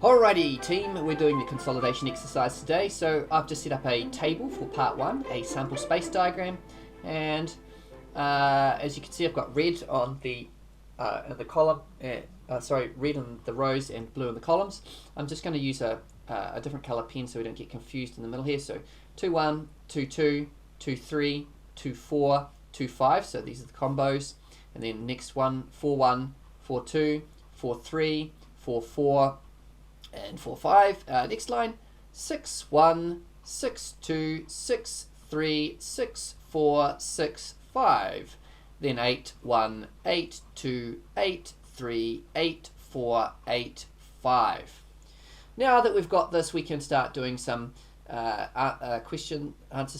Alrighty team, we're doing the consolidation exercise today. So I've just set up a table for part 1, a sample space diagram, and as you can see I've got red on the column, red on the rows and blue on the columns. I'm just going to use a different color pen so we don't get confused in the middle here. So 2 1, 2 2, 2 3, 2 4, 2 5, so these are the combos, and then next one 4 1, 4 2, 4 3, 4 4, and 4 5. Next line 6 1, 6 2, 6 3, 6 4, 6 5. Then 8 1, 8 2, 8 3, 8 4, 8 5. Now that we've got this, we can start doing some answers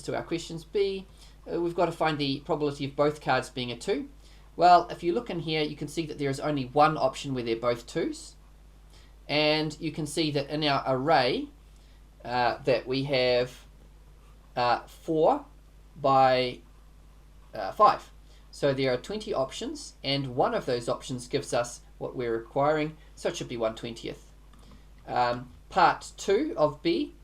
to our questions. B, we've got to find the probability of both cards being a 2. Well, if you look in here, you can see that there is only one option where they're both 2s. And you can see that in our array that we have 4 by 5. So there are 20 options, and one of those options gives us what we're requiring, so it should be 1/20th. Part 2 of B,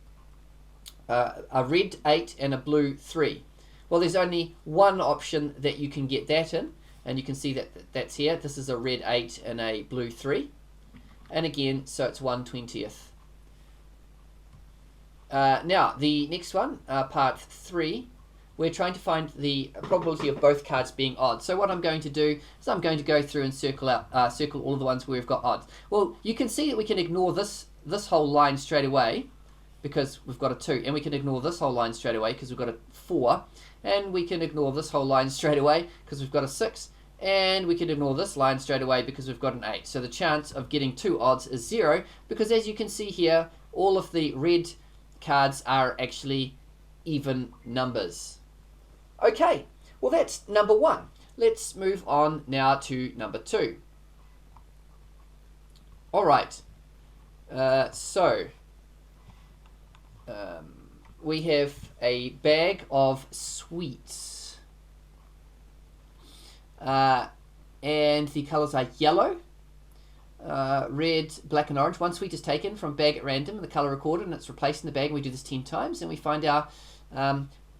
a red 8 and a blue 3. Well, there's only one option that you can get that in, and you can see that that's here. This is a red 8 and a blue 3. And again, so it's 1/20th. Now, the next one, part 3, we're trying to find the probability of both cards being odd. So what I'm going to do is I'm going to go through and circle all of the ones where we've got odds. Well, you can see that we can ignore this whole line straight away because we've got a 2, and we can ignore this whole line straight away because we've got a 4, and we can ignore this whole line straight away because we've got a 6, and we can ignore this line straight away because we've got an 8. So the chance of getting 2 odds is 0, because as you can see here, all of the red cards are actually even numbers. Okay, well that's number 1. Let's move on now to number 2. Alright, we have a bag of sweets. And the colors are yellow, red, black and orange. One sweet is taken from a bag at random and the color recorded, and it's replaced in the bag, and we do this 10 times, and we find our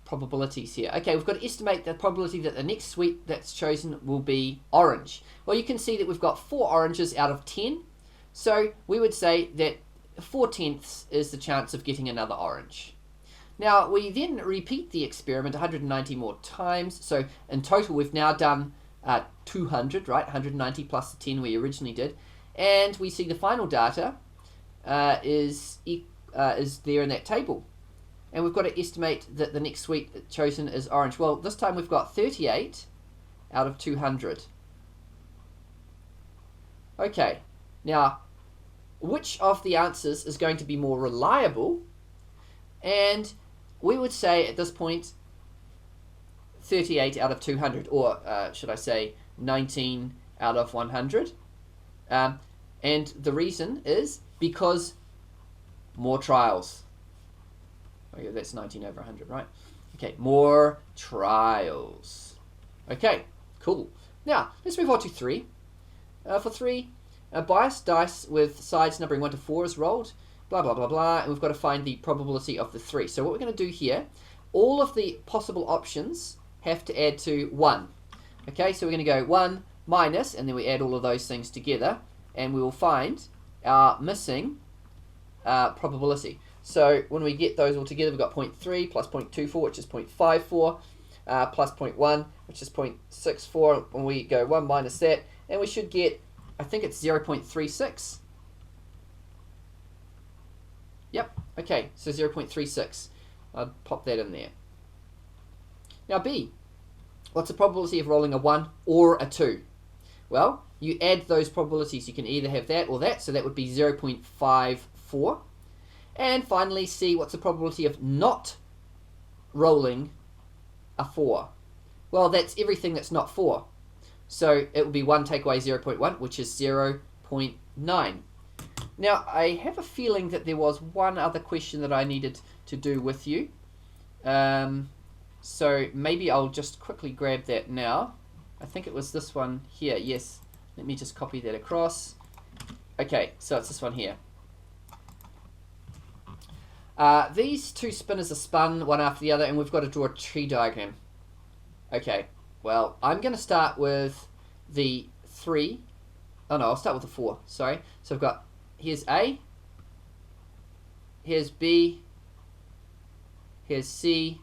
probabilities here. Okay, we've got to estimate the probability that the next sweet that's chosen will be orange. Well, you can see that we've got 4 oranges out of 10, so we would say that 4/10 is the chance of getting another orange. Now, we then repeat the experiment 190 more times, so in total we've now done 200, right? 190 plus the 10 we originally did, and we see the final data is there in that table, and we've got to estimate that the next sweet chosen is orange. Well, this time we've got 38 out of 200. Okay, now which of the answers is going to be more reliable? And we would say at this point 38 out of 200, or should I say 19 out of 100. And the reason is because more trials. Okay, that's 19 over 100, right? Okay, more trials. Okay, cool. Now, let's move on to 3. For 3, a biased dice with sides numbering 1 to 4 is rolled, blah, blah, blah, blah, and we've got to find the probability of the 3. So what we're going to do here, all of the possible options have to add to 1. Okay, so we're going to go 1 minus, and then we add all of those things together, and we will find our missing probability. So when we get those all together, we've got 0.3 plus 0.24, which is 0.54, plus 0.1, which is 0.64, and we go 1 minus that, and we should get, I think it's 0.36. Yep, okay, so 0.36. I'll pop that in there. Now B, what's the probability of rolling a 1 or a 2? Well, you add those probabilities. You can either have that or that, so that would be 0.54. And finally C, what's the probability of not rolling a 4? Well, that's everything that's not 4. So it would be 1 take away 0.1, which is 0.9. Now, I have a feeling that there was one other question that I needed to do with you. So maybe I'll just quickly grab that now. I think it was this one here. Yes, let me just copy that across. Okay, so it's this one here. These two spinners are spun one after the other, and we've got to draw a tree diagram. Okay, well, I'm going to start with the 3. Oh no, I'll start with the 4, sorry. So I've got, here's A, here's B, here's C,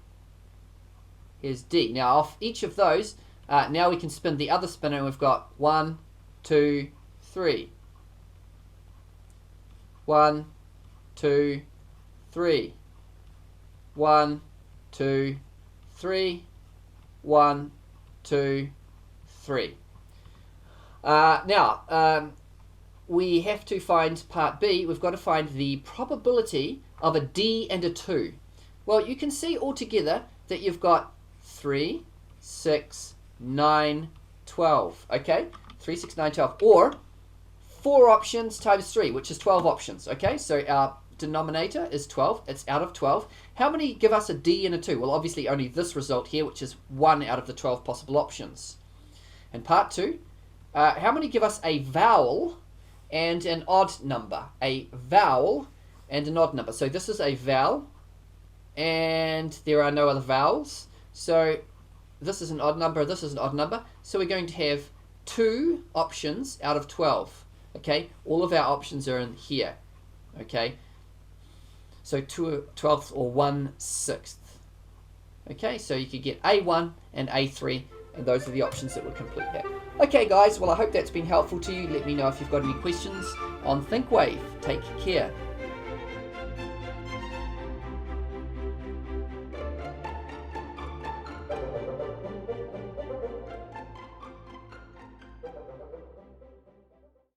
here's D. Now off each of those, now we can spin the other spinner, and we've got 1, 2, 3. 1, 2, 3. 1, 2, 3. 1, 2, 3. Now, we have to find part B. We've got to find the probability of a D and a 2. Well, you can see altogether that you've got 3, 6, 9, 12. Okay? 3, 6, 9, 12. Or 4 options times 3, which is 12 options. Okay? So our denominator is 12. It's out of 12. How many give us a D and a 2? Well, obviously only this result here, which is 1 out of the 12 possible options. And part 2, how many give us a vowel and an odd number? A vowel and an odd number. So this is a vowel, and there are no other vowels. So this is an odd number, this is an odd number. So we're going to have 2 options out of 12. Okay, all of our options are in here. Okay, so 2/12 or 1/6. Okay, so you could get A1 and A3, and those are the options that would complete that. Okay guys, well I hope that's been helpful to you. Let me know if you've got any questions on ThinkWave. Take care.